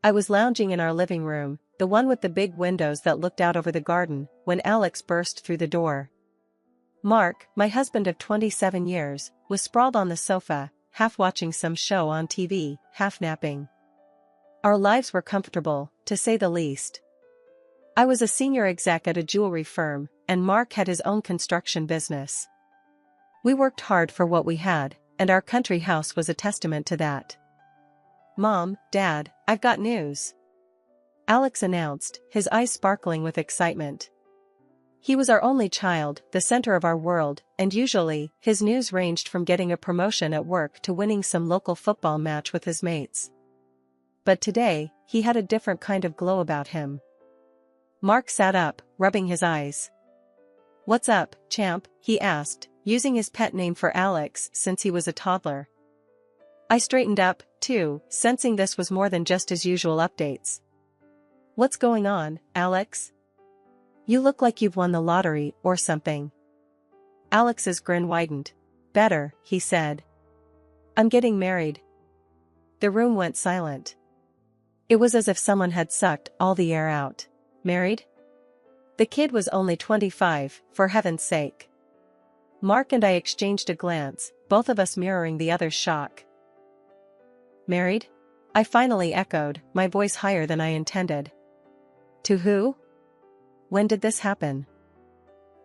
I was lounging in our living room, the one with the big windows that looked out over the garden, when Alex burst through the door. Mark, my husband of 27 years, was sprawled on the sofa, half watching some show on TV, half napping. Our lives were comfortable, to say the least. I was a senior exec at a jewelry firm, and Mark had his own construction business. We worked hard for what we had, and our country house was a testament to that. "Mom, Dad, I've got news," Alex announced, his eyes sparkling with excitement. He was our only child, the center of our world, and usually, his news ranged from getting a promotion at work to winning some local football match with his mates. But today, he had a different kind of glow about him. Mark sat up, rubbing his eyes. "What's up, champ?" he asked, using his pet name for Alex since he was a toddler. I straightened up, too, sensing this was more than just his usual updates. "What's going on, Alex? You look like you've won the lottery or something." Alex's grin widened. "Better," he said. "I'm getting married." The room went silent. It was as if someone had sucked all the air out. Married? The kid was only 25, for heaven's sake. Mark and I exchanged a glance, both of us mirroring the other's shock. "Married?" I finally echoed, my voice higher than I intended. "To who? When did this happen?"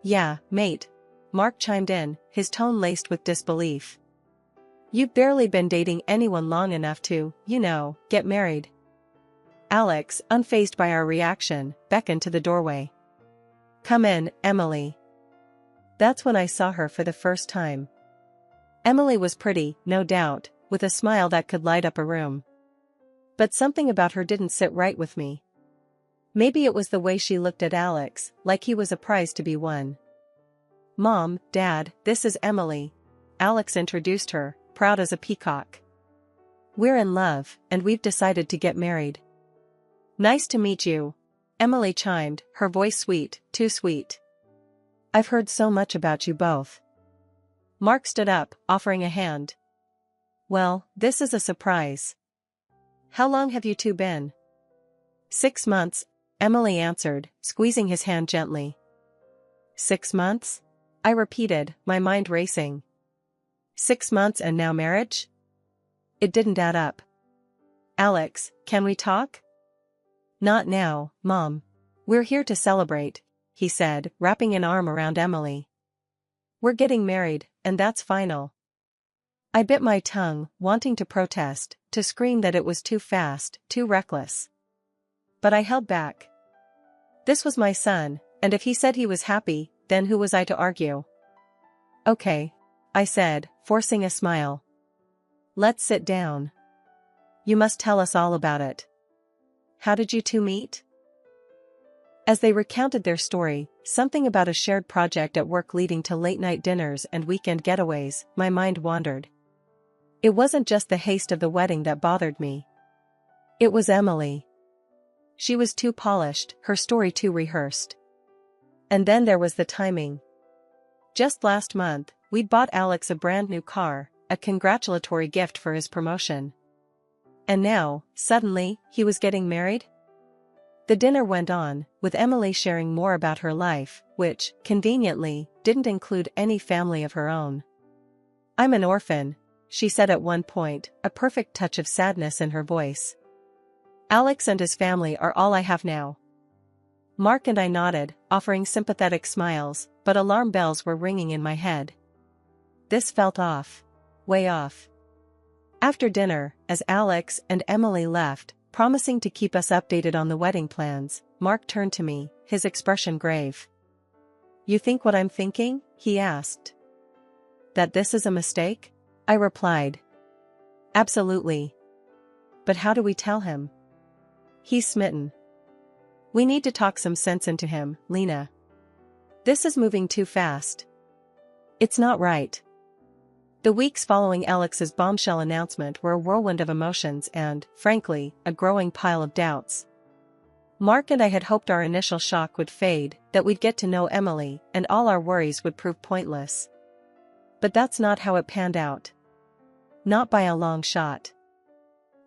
"Yeah, mate," Mark chimed in, his tone laced with disbelief. "You've barely been dating anyone long enough to, get married." Alex, unfazed by our reaction, beckoned to the doorway. "Come in, Emily." That's when I saw her for the first time. Emily was pretty, no doubt, with a smile that could light up a room. But something about her didn't sit right with me. Maybe it was the way she looked at Alex, like he was a prize to be won. "Mom, Dad, this is Emily," Alex introduced her, proud as a peacock. "We're in love, and we've decided to get married." "Nice to meet you," Emily chimed, her voice sweet, too sweet. "I've heard so much about you both." Mark stood up, offering a hand. "Well, this is a surprise. How long have you two been?" 6 months, Emily answered, squeezing his hand gently. 6 months? I repeated, my mind racing. 6 months and now marriage? It didn't add up. "Alex, can we talk?" "Not now, Mom. We're here to celebrate," he said, wrapping an arm around Emily. "We're getting married, and that's final." I bit my tongue, wanting to protest, to scream that it was too fast, too reckless. But I held back. This was my son, and if he said he was happy, then who was I to argue? "Okay," I said, forcing a smile. "Let's sit down. You must tell us all about it. How did you two meet?" As they recounted their story, something about a shared project at work leading to late-night dinners and weekend getaways, my mind wandered. It wasn't just the haste of the wedding that bothered me. It was Emily. She was too polished, her story too rehearsed. And then there was the timing. Just last month, we'd bought Alex a brand new car, a congratulatory gift for his promotion. And now, suddenly, he was getting married? The dinner went on, with Emily sharing more about her life, which, conveniently, didn't include any family of her own. "I'm an orphan," she said at one point, a perfect touch of sadness in her voice. "Alex and his family are all I have now." Mark and I nodded, offering sympathetic smiles, but alarm bells were ringing in my head. This felt off. Way off. After dinner, as Alex and Emily left, promising to keep us updated on the wedding plans, Mark turned to me, his expression grave. "You think what I'm thinking?" he asked. "That this is a mistake?" I replied. "Absolutely. But how do we tell him? He's smitten. We need to talk some sense into him, Lena. This is moving too fast. It's not right." The weeks following Alex's bombshell announcement were a whirlwind of emotions and, frankly, a growing pile of doubts. Mark and I had hoped our initial shock would fade, that we'd get to know Emily, and all our worries would prove pointless. But that's not how it panned out. Not by a long shot.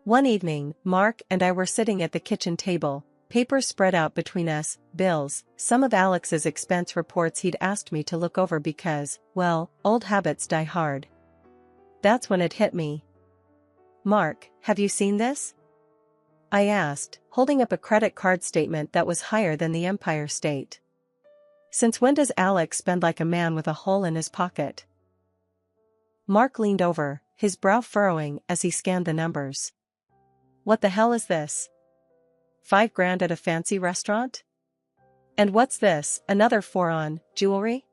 One evening, Mark and I were sitting at the kitchen table, papers spread out between us, bills, some of Alex's expense reports he'd asked me to look over because, well, old habits die hard. That's when it hit me. "Mark, have you seen this?" I asked, holding up a credit card statement that was higher than the Empire State. "Since when does Alex spend like a man with a hole in his pocket?" Mark leaned over, his brow furrowing as he scanned the numbers. "What the hell is this? $5,000 at a fancy restaurant? And what's this, another four on jewelry?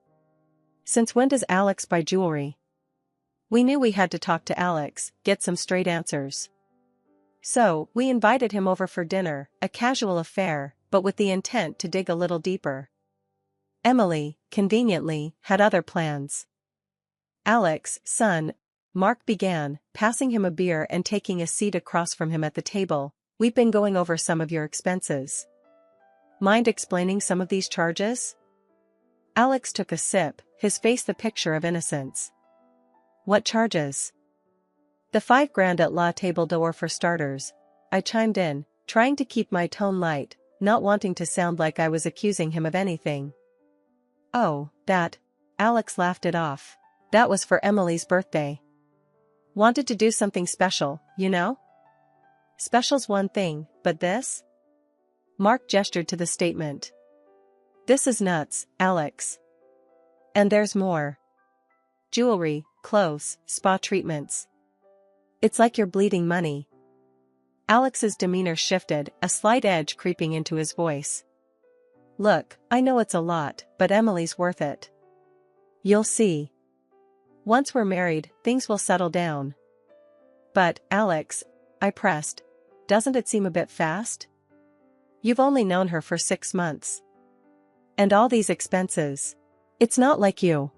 Since when does Alex buy jewelry?" We knew we had to talk to Alex, get some straight answers. So, we invited him over for dinner, a casual affair, but with the intent to dig a little deeper. Emily, conveniently, had other plans. "Alex, son," Mark began, passing him a beer and taking a seat across from him at the table, "we've been going over some of your expenses. Mind explaining some of these charges?" Alex took a sip, his face the picture of innocence. "What charges?" "The $5,000 at La Table d'Or for starters," I chimed in, trying to keep my tone light, not wanting to sound like I was accusing him of anything. "Oh, that," Alex laughed it off. "That was for Emily's birthday. Wanted to do something special, you know? Special's one thing, but this?" Mark gestured to the statement. "This is nuts, Alex. And there's more. Jewelry, clothes, spa treatments. It's like you're bleeding money." Alex's demeanor shifted, a slight edge creeping into his voice. "Look, I know it's a lot, but Emily's worth it. You'll see. Once we're married, things will settle down." "But, Alex," I pressed, "doesn't it seem a bit fast? You've only known her for 6 months. And all these expenses. It's not like you."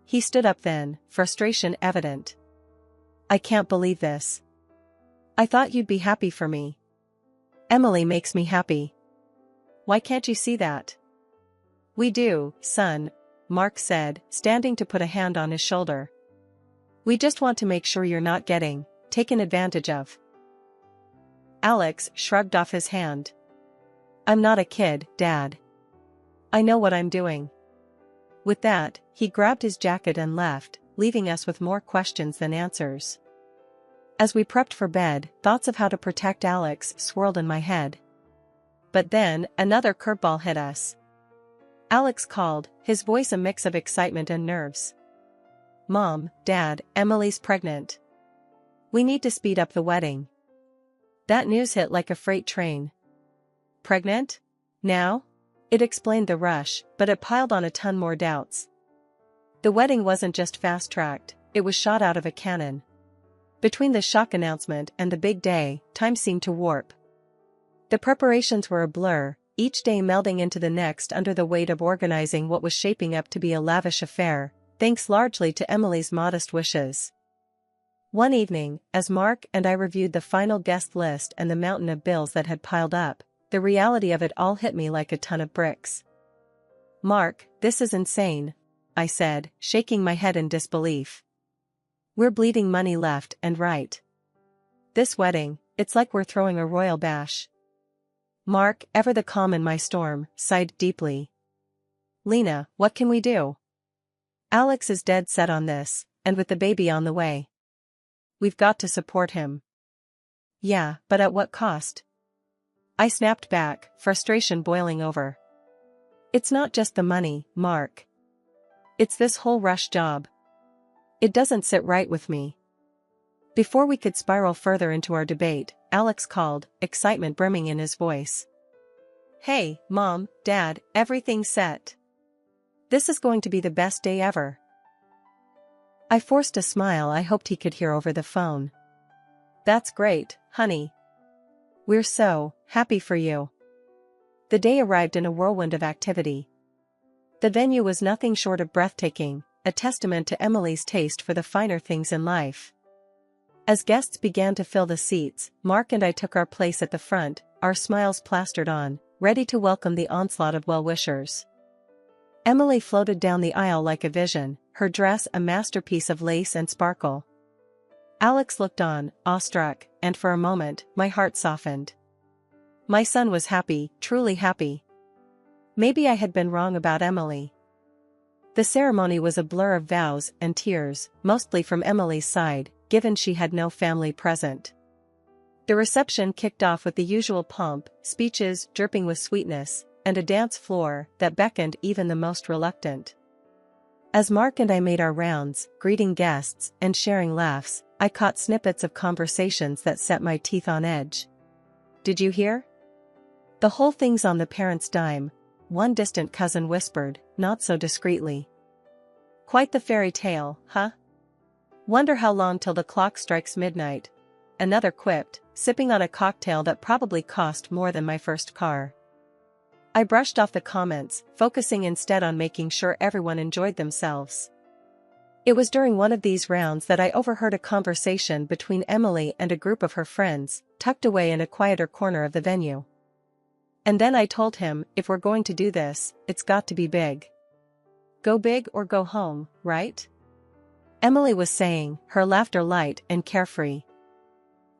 He stood up then, frustration evident. "I can't believe this. I thought you'd be happy for me. Emily makes me happy. Why can't you see that?" "We do, son," Mark said, standing to put a hand on his shoulder. "We just want to make sure you're not getting taken advantage of." Alex shrugged off his hand. "I'm not a kid, Dad. I know what I'm doing." With that, he grabbed his jacket and left, leaving us with more questions than answers. As we prepped for bed, thoughts of how to protect Alex swirled in my head. But then, another curveball hit us. Alex called, his voice a mix of excitement and nerves. "Mom, Dad, Emily's pregnant. We need to speed up the wedding." That news hit like a freight train. "Pregnant? Now?" It explained the rush, but it piled on a ton more doubts. The wedding wasn't just fast-tracked, it was shot out of a cannon. Between the shock announcement and the big day, time seemed to warp. The preparations were a blur, each day melding into the next under the weight of organizing what was shaping up to be a lavish affair, thanks largely to Emily's modest wishes. One evening, as Mark and I reviewed the final guest list and the mountain of bills that had piled up, the reality of it all hit me like a ton of bricks. "Mark, this is insane," I said, shaking my head in disbelief. "We're bleeding money left and right. This wedding, it's like we're throwing a royal bash." Mark, ever the calm in my storm, sighed deeply. "Lena, what can we do? Alex is dead set on this, and with the baby on the way. We've got to support him." "Yeah, but at what cost?" I snapped back, frustration boiling over. "It's not just the money, Mark. It's this whole rush job. It doesn't sit right with me." Before we could spiral further into our debate, Alex called, excitement brimming in his voice. "Hey, Mom, Dad, everything's set. This is going to be the best day ever." I forced a smile I hoped he could hear over the phone. "That's great, honey. We're so happy for you." The day arrived in a whirlwind of activity. The venue was nothing short of breathtaking, a testament to Emily's taste for the finer things in life. As guests began to fill the seats, Mark and I took our place at the front, our smiles plastered on, ready to welcome the onslaught of well-wishers. Emily floated down the aisle like a vision, her dress a masterpiece of lace and sparkle. Alex looked on, awestruck, and for a moment, my heart softened. My son was happy, truly happy. Maybe I had been wrong about Emily. The ceremony was a blur of vows and tears, mostly from Emily's side, given she had no family present. The reception kicked off with the usual pomp, speeches dripping with sweetness, and a dance floor that beckoned even the most reluctant. As Mark and I made our rounds, greeting guests and sharing laughs, I caught snippets of conversations that set my teeth on edge. "Did you hear? The whole thing's on the parents' dime," one distant cousin whispered, not so discreetly. "Quite the fairy tale, huh? Wonder how long till the clock strikes midnight," another quipped, sipping on a cocktail that probably cost more than my first car. I brushed off the comments, focusing instead on making sure everyone enjoyed themselves. It was during one of these rounds that I overheard a conversation between Emily and a group of her friends, tucked away in a quieter corner of the venue. And then I told him, if we're going to do this, it's got to be big. Go big or go home, right? Emily was saying, her laughter light and carefree.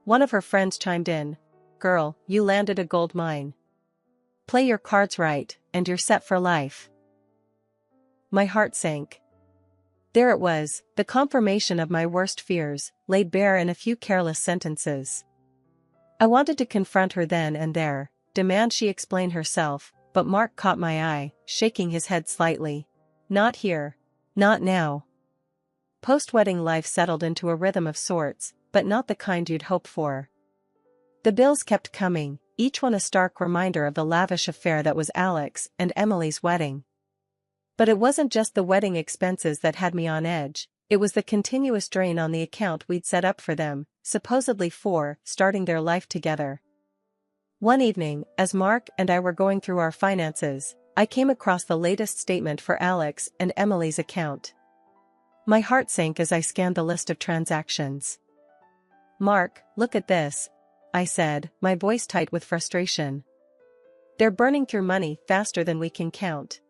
One of her friends chimed in, "Girl, you landed a gold mine. Play your cards right, and you're set for life." My heart sank. There it was, the confirmation of my worst fears, laid bare in a few careless sentences. I wanted to confront her then and there, demand she explain herself, but Mark caught my eye, shaking his head slightly. "Not here. Not now." Post-wedding life settled into a rhythm of sorts, but not the kind you'd hope for. The bills kept coming, each one a stark reminder of the lavish affair that was Alex and Emily's wedding. But it wasn't just the wedding expenses that had me on edge, it was the continuous drain on the account we'd set up for them, supposedly for starting their life together. One evening, as Mark and I were going through our finances, I came across the latest statement for Alex and Emily's account. My heart sank as I scanned the list of transactions. "Mark, look at this," I said, my voice tight with frustration. "They're burning through money faster than we can count.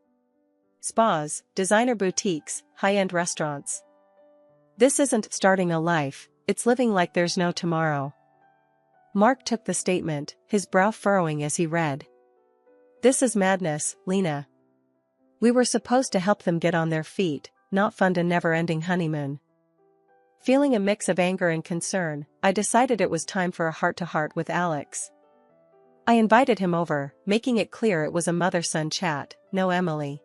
Spas, designer boutiques, high-end restaurants. This isn't starting a life, it's living like there's no tomorrow." Mark took the statement, his brow furrowing as he read. "This is madness, Lena. We were supposed to help them get on their feet, not fund a never-ending honeymoon." Feeling a mix of anger and concern, I decided it was time for a heart-to-heart with Alex. I invited him over, making it clear it was a mother-son chat, no Emily.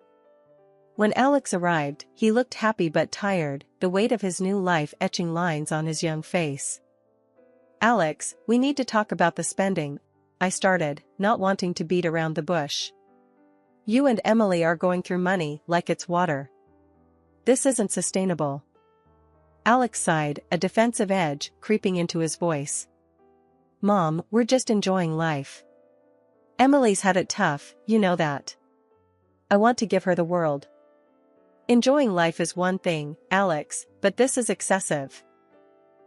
When Alex arrived, he looked happy but tired, the weight of his new life etching lines on his young face. "Alex, we need to talk about the spending," I started, not wanting to beat around the bush. "You and Emily are going through money like it's water. This isn't sustainable." Alex sighed, a defensive edge creeping into his voice. "Mom, we're just enjoying life. Emily's had it tough, you know that. I want to give her the world." "Enjoying life is one thing, Alex, but this is excessive.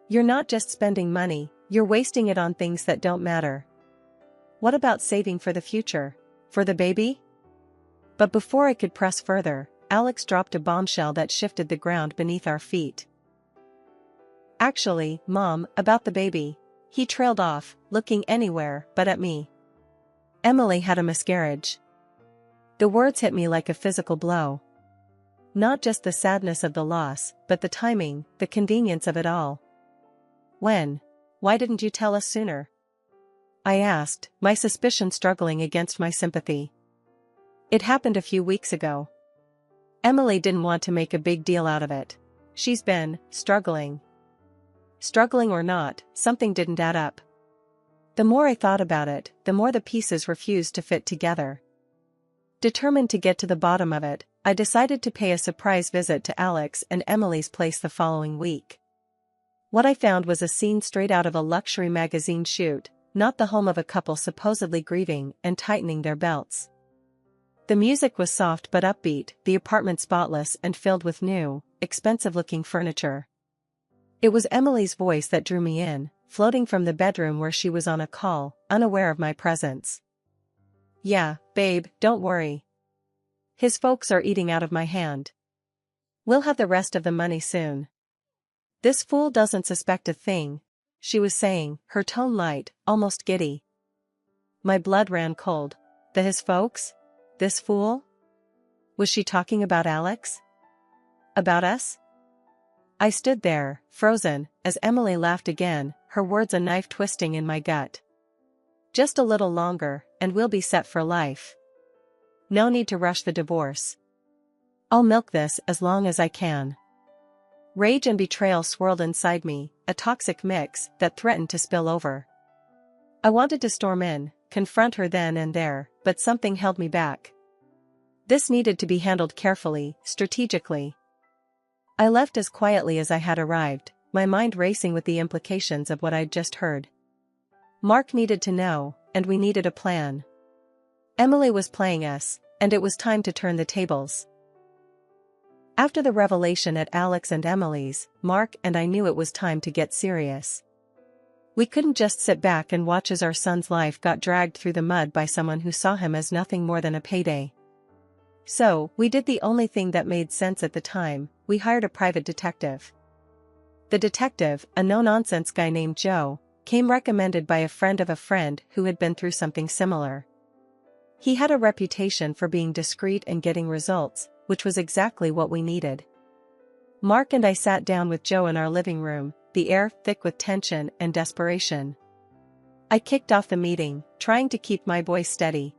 You're not just spending money, you're wasting it on things that don't matter. What about saving for the future? For the baby?" But before I could press further, Alex dropped a bombshell that shifted the ground beneath our feet. "Actually, Mom, about the baby," he trailed off, looking anywhere but at me. "Emily had a miscarriage." The words hit me like a physical blow. Not just the sadness of the loss, but the timing, the convenience of it all. "When? Why didn't you tell us sooner?" I asked, my suspicion struggling against my sympathy. "It happened a few weeks ago. Emily didn't want to make a big deal out of it. She's been struggling. Struggling or not, something didn't add up. The more I thought about it, the more the pieces refused to fit together. Determined to get to the bottom of it, I decided to pay a surprise visit to Alex and Emily's place the following week. What I found was a scene straight out of a luxury magazine shoot, not the home of a couple supposedly grieving and tightening their belts. The music was soft but upbeat, the apartment spotless and filled with new, expensive-looking furniture. It was Emily's voice that drew me in, floating from the bedroom where she was on a call, unaware of my presence. "Yeah, babe, don't worry. His folks are eating out of my hand. We'll have the rest of the money soon." This fool doesn't suspect a thing, she was saying, her tone light, almost giddy. My blood ran cold. His folks? This fool? Was she talking about Alex? About us? I stood there, frozen, as Emily laughed again, her words a knife twisting in my gut. Just a little longer, and we'll be set for life. No need to rush the divorce. I'll milk this as long as I can. Rage and betrayal swirled inside me, a toxic mix that threatened to spill over. I wanted to storm in, confront her then and there, but something held me back. This needed to be handled carefully, strategically. I left as quietly as I had arrived, my mind racing with the implications of what I'd just heard. Mark needed to know, and we needed a plan. Emily was playing us, and it was time to turn the tables. After the revelation at Alex and Emily's, Mark and I knew it was time to get serious. We couldn't just sit back and watch as our son's life got dragged through the mud by someone who saw him as nothing more than a payday. So, we did the only thing that made sense at the time, we hired a private detective. The detective, a no-nonsense guy named Joe, came recommended by a friend of a friend who had been through something similar. He had a reputation for being discreet and getting results, which was exactly what we needed. Mark and I sat down with Joe in our living room, the air thick with tension and desperation. I kicked off the meeting, trying to keep my voice steady.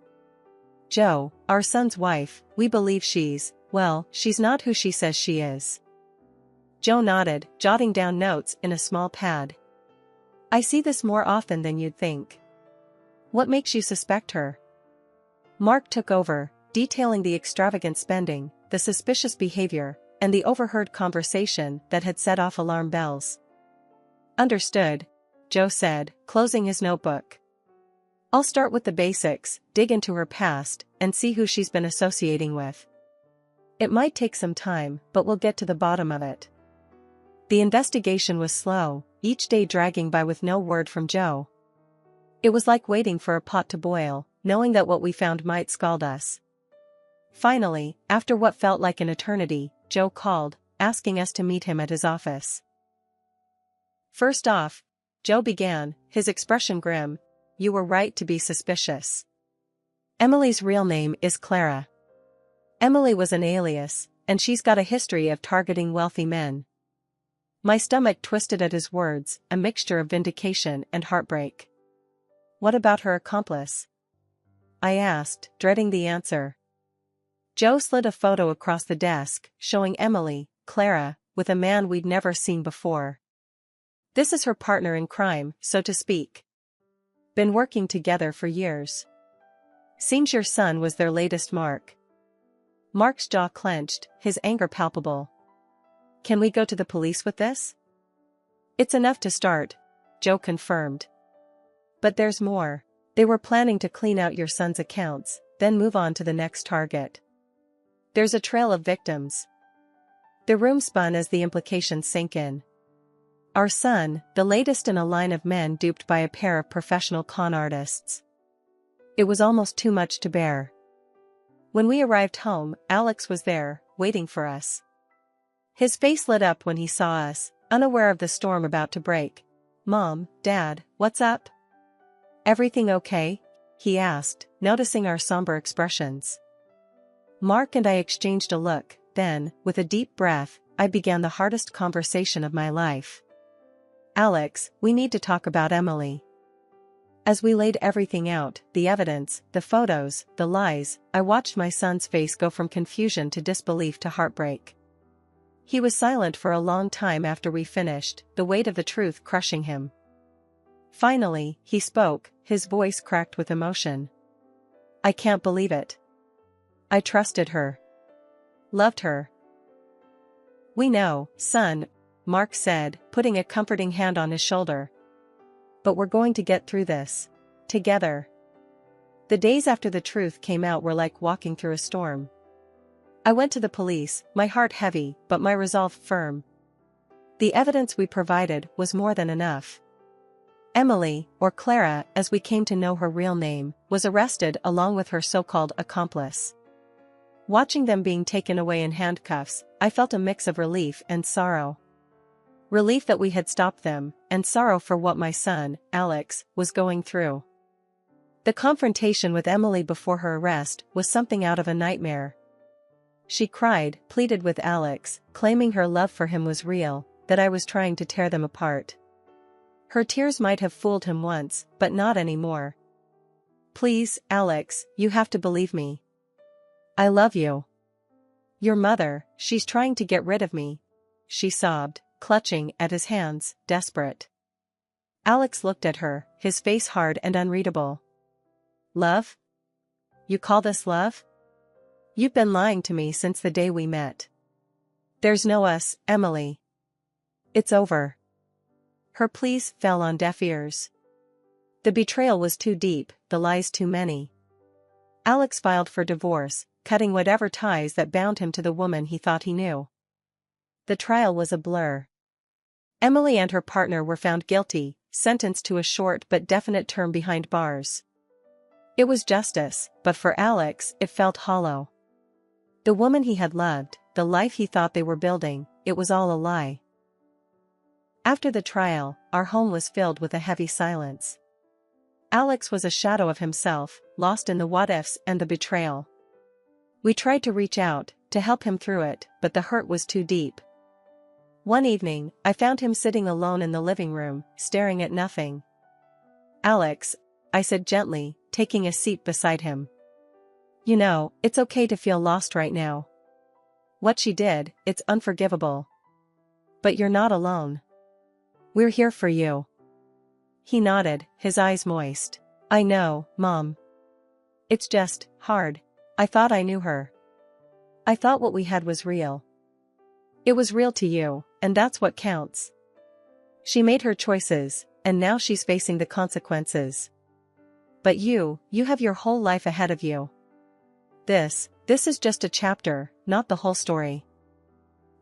Joe, our son's wife, we believe she's not who she says she is. Joe nodded, jotting down notes in a small pad. I see this more often than you'd think. What makes you suspect her? Mark took over, detailing the extravagant spending, the suspicious behavior, and the overheard conversation that had set off alarm bells. Understood, Joe said, closing his notebook. I'll start with the basics, dig into her past, and see who she's been associating with. It might take some time, but we'll get to the bottom of it. The investigation was slow, each day dragging by with no word from Joe. It was like waiting for a pot to boil, knowing that what we found might scald us. Finally, after what felt like an eternity, Joe called, asking us to meet him at his office. First off, Joe began, his expression grim, you were right to be suspicious. Emily's real name is Clara. Emily was an alias, and she's got a history of targeting wealthy men. My stomach twisted at his words, a mixture of vindication and heartbreak. What about her accomplice? I asked, dreading the answer. Joe slid a photo across the desk, showing Emily, Clara, with a man we'd never seen before. This is her partner in crime, so to speak. Been working together for years. Seems your son was their latest mark. Mark's jaw clenched, his anger palpable. Can we go to the police with this? It's enough to start, Joe confirmed. But there's more. They were planning to clean out your son's accounts, then move on to the next target. There's a trail of victims. The room spun as the implications sank in. Our son, the latest in a line of men duped by a pair of professional con artists. It was almost too much to bear. When we arrived home, Alex was there, waiting for us. His face lit up when he saw us, unaware of the storm about to break. Mom, Dad, what's up? Everything okay? He asked, noticing our somber expressions. Mark and I exchanged a look, then, with a deep breath, I began the hardest conversation of my life. Alex, we need to talk about Emily. As we laid everything out, the evidence, the photos, the lies, I watched my son's face go from confusion to disbelief to heartbreak. He was silent for a long time after we finished, the weight of the truth crushing him. Finally, he spoke, his voice cracked with emotion. I can't believe it. I trusted her. Loved her. We know, son, Mark said, putting a comforting hand on his shoulder. But we're going to get through this. Together. The days after the truth came out were like walking through a storm. I went to the police, my heart heavy, but my resolve firm. The evidence we provided was more than enough. Emily, or Clara, as we came to know her real name, was arrested along with her so-called accomplice. Watching them being taken away in handcuffs, I felt a mix of relief and sorrow. relief that we had stopped them, and sorrow for what my son, Alex, was going through. The confrontation with Emily before her arrest was something out of a nightmare. She cried, pleaded with Alex, claiming her love for him was real, that I was trying to tear them apart. Her tears might have fooled him once, but not anymore. Please, Alex, you have to believe me. I love you. Your mother, she's trying to get rid of me. She sobbed, clutching at his hands, desperate. Alex looked at her, his face hard and unreadable. Love? You call this love? You've been lying to me since the day we met. There's no us, Emily. It's over. Her pleas fell on deaf ears. The betrayal was too deep, the lies too many. Alex filed for divorce, cutting whatever ties that bound him to the woman he thought he knew. The trial was a blur. Emily and her partner were found guilty, sentenced to a short but definite term behind bars. It was justice, but for Alex, it felt hollow. The woman he had loved, the life he thought they were building, it was all a lie. After the trial, our home was filled with a heavy silence. Alex was a shadow of himself, lost in the what-ifs and the betrayal. We tried to reach out, to help him through it, but the hurt was too deep. One evening, I found him sitting alone in the living room, staring at nothing. Alex, I said gently, taking a seat beside him. You know, it's okay to feel lost right now. What she did, it's unforgivable. But you're not alone. We're here for you. He nodded, his eyes moist. I know, Mom. It's just hard. I thought I knew her. I thought what we had was real. It was real to you, and that's what counts. She made her choices, and now she's facing the consequences. But you have your whole life ahead of you. This is just a chapter, not the whole story.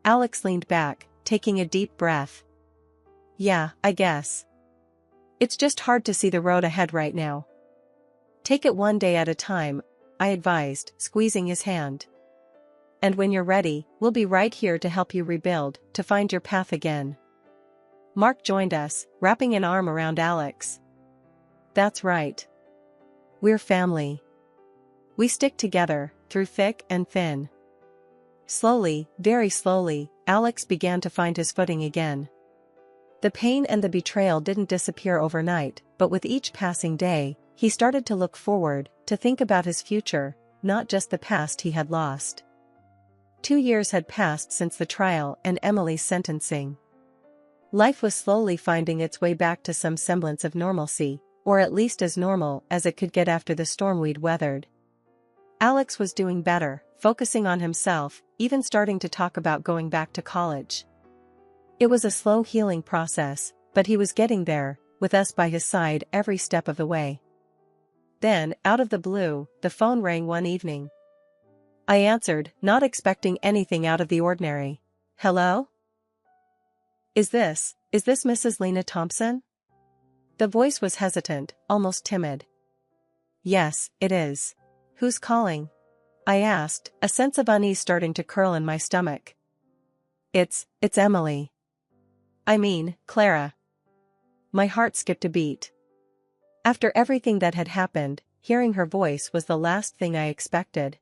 Alex leaned back, taking a deep breath. Yeah, I guess. It's just hard to see the road ahead right now. Take it one day at a time, I advised, squeezing his hand. And when you're ready, we'll be right here to help you rebuild, to find your path again. Mark joined us, wrapping an arm around Alex. That's right. We're family. We stick together, through thick and thin. Slowly, very slowly, Alex began to find his footing again. The pain and the betrayal didn't disappear overnight, but with each passing day, he started to look forward, to think about his future, not just the past he had lost. 2 years had passed since the trial and Emily's sentencing. Life was slowly finding its way back to some semblance of normalcy, or at least as normal as it could get after the storm we'd weathered. Alex was doing better, focusing on himself, even starting to talk about going back to college. It was a slow healing process, but he was getting there, with us by his side every step of the way. Then, out of the blue, the phone rang one evening. I answered, not expecting anything out of the ordinary. Hello? Is this Mrs. Lena Thompson? The voice was hesitant, almost timid. Yes, it is. Who's calling? I asked, a sense of unease starting to curl in my stomach. It's Emily. I mean, Clara. My heart skipped a beat. After everything that had happened, hearing her voice was the last thing I expected.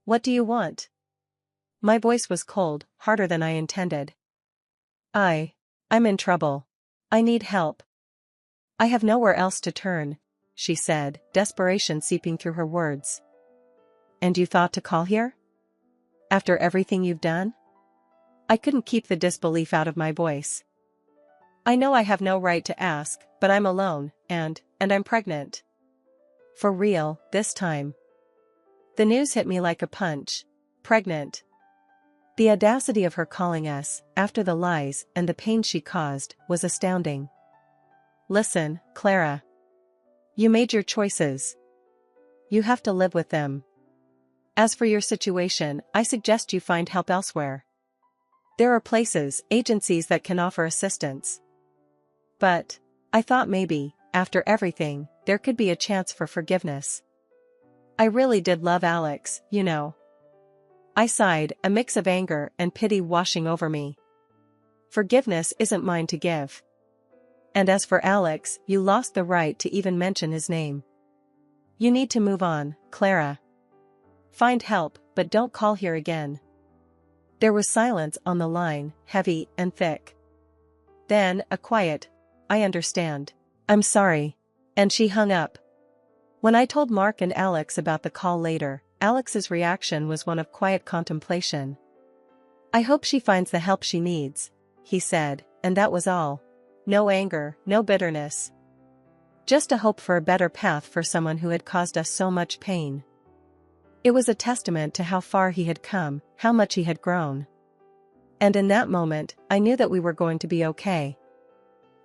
What do you want? My voice was cold, harder than I intended. I'm in trouble. I need help. I have nowhere else to turn, she said, desperation seeping through her words. And you thought to call here? After everything you've done? I couldn't keep the disbelief out of my voice. I know I have no right to ask, but I'm alone, and I'm pregnant. For real, this time. The news hit me like a punch. Pregnant. The audacity of her calling us, after the lies and the pain she caused, was astounding. Listen, Clara. You made your choices. You have to live with them. As for your situation, I suggest you find help elsewhere. There are places, agencies that can offer assistance. But I thought maybe, after everything, there could be a chance for forgiveness. I really did love Alex, you know. I sighed, a mix of anger and pity washing over me. Forgiveness isn't mine to give. And as for Alex, you lost the right to even mention his name. You need to move on, Clara. Find help, but don't call here again." There was silence on the line, heavy and thick. Then, a quiet, "I understand. I'm sorry." And she hung up. When I told Mark and Alex about the call later, Alex's reaction was one of quiet contemplation. "I hope she finds the help she needs," he said, and that was all. No anger, no bitterness. Just a hope for a better path for someone who had caused us so much pain. It was a testament to how far he had come, how much he had grown. And in that moment, I knew that we were going to be okay.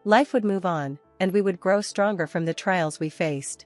Life would move on, and we would grow stronger from the trials we faced.